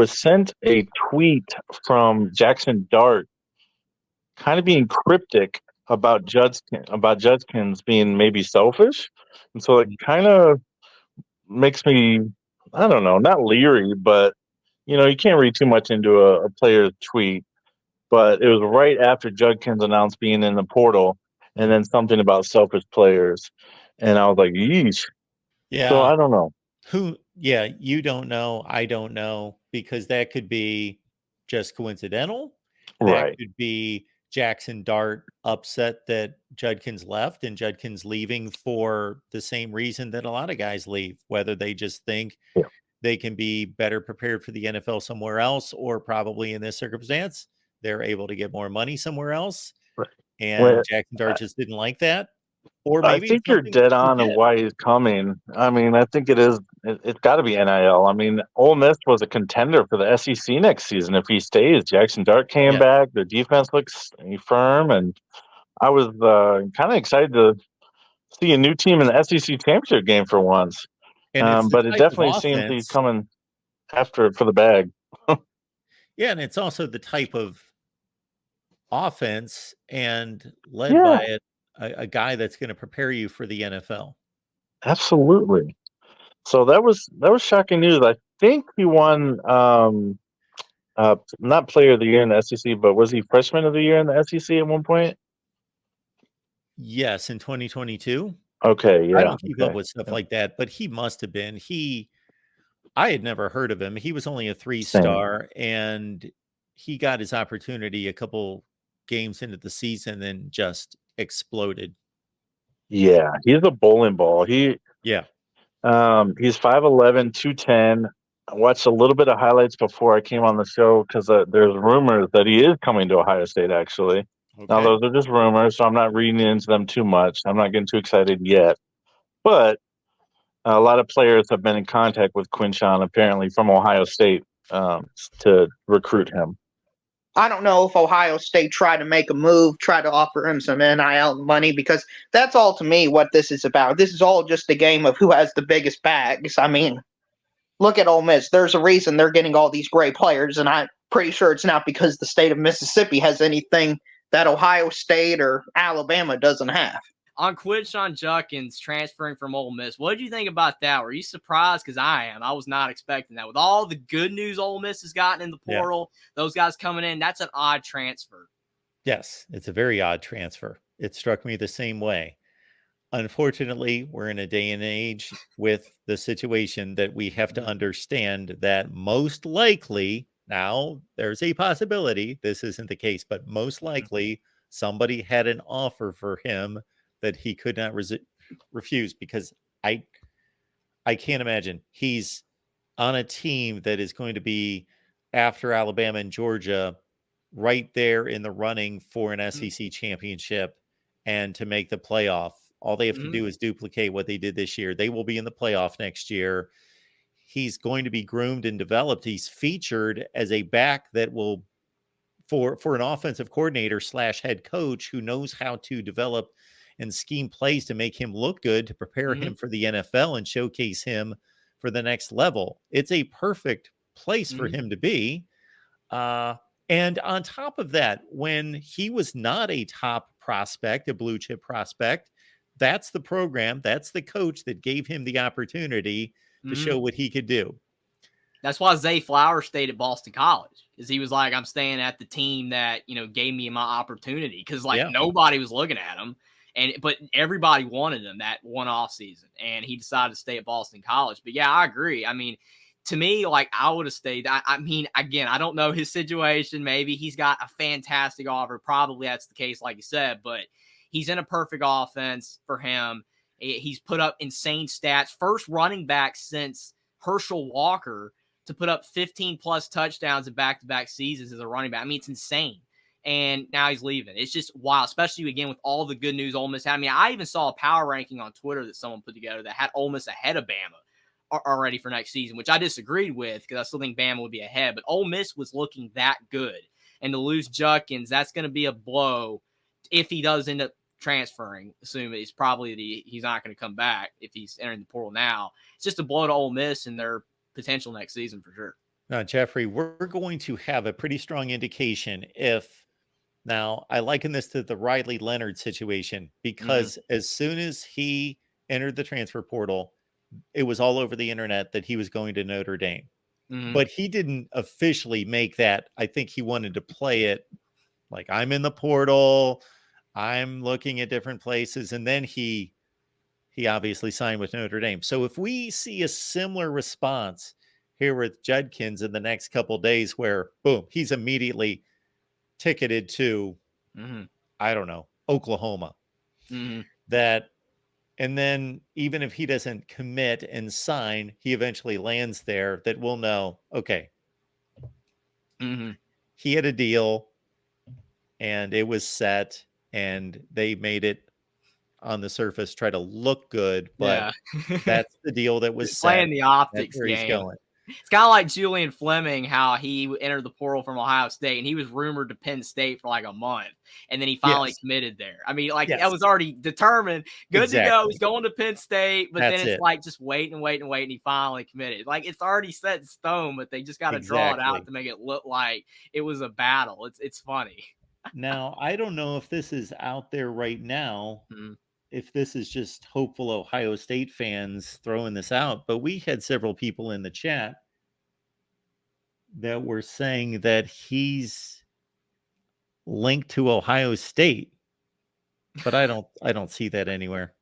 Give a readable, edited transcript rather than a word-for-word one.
was sent a tweet from Jackson Dart, kind of being cryptic about Judkins being maybe selfish, and so it kind of makes me, I don't know, not leery, but you can't read too much into a player's tweet. But it was right after Judkins announced being in the portal, and then something about selfish players, and I was like, yeesh. So Yeah. I don't know. Yeah, you don't know. I don't know, because that could be just coincidental. That Right. could be Jackson Dart upset that Judkins left, and Judkins leaving for the same reason that a lot of guys leave, whether they just think Yeah. they can be better prepared for the NFL somewhere else, or probably in this circumstance, they're able to get more money somewhere else. Right. And Well, Jackson Dart just didn't like that. Or I maybe it's think you're something dead on of legit. why he's coming. I mean, I think it is. It's got to be NIL. I mean, Ole Miss was a contender for the SEC next season if he stays. Jackson Dart came Yeah. back. The defense looks firm, and I was kind of excited to see a new team in the SEC championship game for once. And it's the But it type of definitely seems he's offense. coming after it for the bag. Yeah, and it's also the type of offense and led Yeah, by a guy that's going to prepare you for the NFL. absolutely. So that was shocking news. I think he won not player of the year in the SEC, but was he freshman of the year in the SEC at one point? Yes, in 2022. Okay, I yeah, don't keep up okay. with stuff like that, but he must have been. I had never heard of him. He was only a Same. three-star, and he got his opportunity a couple games into the season and just exploded. Yeah, he's a bowling ball. Yeah. He's 5'11", 210. I watched a little bit of highlights before I came on the show because there's rumors that he is coming to Ohio State, actually. Now, Okay. those are just rumors, so I'm not reading into them too much. I'm not getting too excited yet. But a lot of players have been in contact with Quinshon, apparently from Ohio State, to recruit him. I don't know if Ohio State tried to make a move, try to offer him some NIL money, because that's all to me what this is about. This is all just a game of who has the biggest bags. I mean, look at Ole Miss. There's a reason they're getting all these great players, and I'm pretty sure it's not because the state of Mississippi has anything that Ohio State or Alabama doesn't have. On Quinshon Judkins transferring from Ole Miss, what did you think about that? Were you surprised? Because I am. I was not expecting that. With all the good news Ole Miss has gotten in the portal, those guys coming in, that's an odd transfer. Yes, it's a very odd transfer. It struck me the same way. Unfortunately, we're in a day and age with the situation that we have to understand that most likely, now there's a possibility this isn't the case, but most likely somebody had an offer for him that he could not refuse, because I can't imagine he's on a team that is going to be, after Alabama and Georgia, right there in the running for an SEC championship and to make the playoff. All they have to do is duplicate what they did this year. They will be in the playoff next year. He's going to be groomed and developed. He's featured as a back that will, for an offensive coordinator / head coach who knows how to develop and scheme plays to make him look good, to prepare him for the NFL and showcase him for the next level. It's a perfect place for him to be. And on top of that, when he was not a top prospect, a blue chip prospect, that's the program, that's the coach that gave him the opportunity to show what he could do. That's why Zay Flowers stayed at Boston College, because he was like, I'm staying at the team that, gave me my opportunity, because nobody was looking at him. But everybody wanted him that one off season, and he decided to stay at Boston College. But yeah, I agree. I mean, to me, I would have stayed. I mean, again, I don't know his situation. Maybe he's got a fantastic offer. Probably that's the case, like you said. But he's in a perfect offense for him. He's put up insane stats. First running back since Herschel Walker to put up 15-plus touchdowns in back-to-back seasons as a running back. I mean, it's insane. And now he's leaving. It's just wild, especially, again, with all the good news Ole Miss had. I mean, I even saw a power ranking on Twitter that someone put together that had Ole Miss ahead of Bama already for next season, which I disagreed with, because I still think Bama would be ahead. But Ole Miss was looking that good. And to lose Judkins, that's going to be a blow if he does end up transferring. Assume it's probably that he's not going to come back if he's entering the portal now. It's just a blow to Ole Miss and their potential next season for sure. Now, Jeffrey, we're going to have a pretty strong indication if. Now, I liken this to the Riley Leonard situation because as soon as he entered the transfer portal, it was all over the internet that he was going to Notre Dame. But he didn't officially make that. I think he wanted to play it like, I'm in the portal, I'm looking at different places, and then he obviously signed with Notre Dame. So if we see a similar response here with Judkins in the next couple days, where boom, he's immediately ticketed to, I don't know, Oklahoma, that, and then even if he doesn't commit and sign, he eventually lands there, that we'll know, okay, he had a deal and it was set and they made it on the surface try to look good, but that's the deal that was set. Playing the optics that's where game. He's going. It's kind of like Julian Fleming, how he entered the portal from Ohio State, and he was rumored to Penn State for like a month, and then he finally committed there. I mean, like that was already determined, good to go. He's going to Penn State, but then it's like just wait, and he finally committed. Like it's already set in stone, but they just got to draw it out to make it look like it was a battle. It's funny. Now, I don't know if this is out there right now. If this is just hopeful Ohio State fans throwing this out, but we had several people in the chat that were saying that he's linked to Ohio State, but I don't see that anywhere.